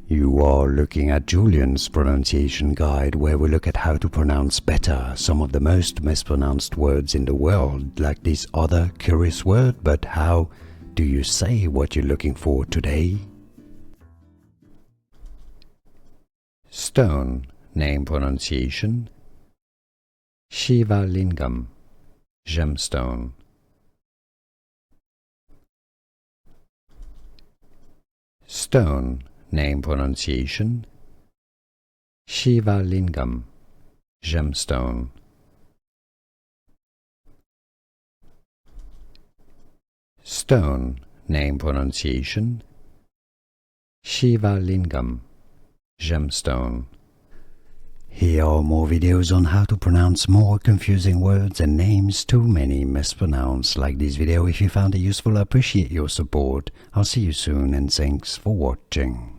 You are looking at Julian's pronunciation guide, where we look at how to pronounce better some of the most mispronounced words in the world, like this other curious word. But how do you say what you're looking for today? Stone, name pronunciation. Shiva Lingam, gemstone. Stone, name pronunciation. Shiva Lingam, gemstone. Stone, name pronunciation. Shiva Lingam, gemstone. Here are more videos on how to pronounce more confusing words and names too many mispronounced. Like this video if you found it useful. I appreciate your support. I'll see you soon and thanks for watching.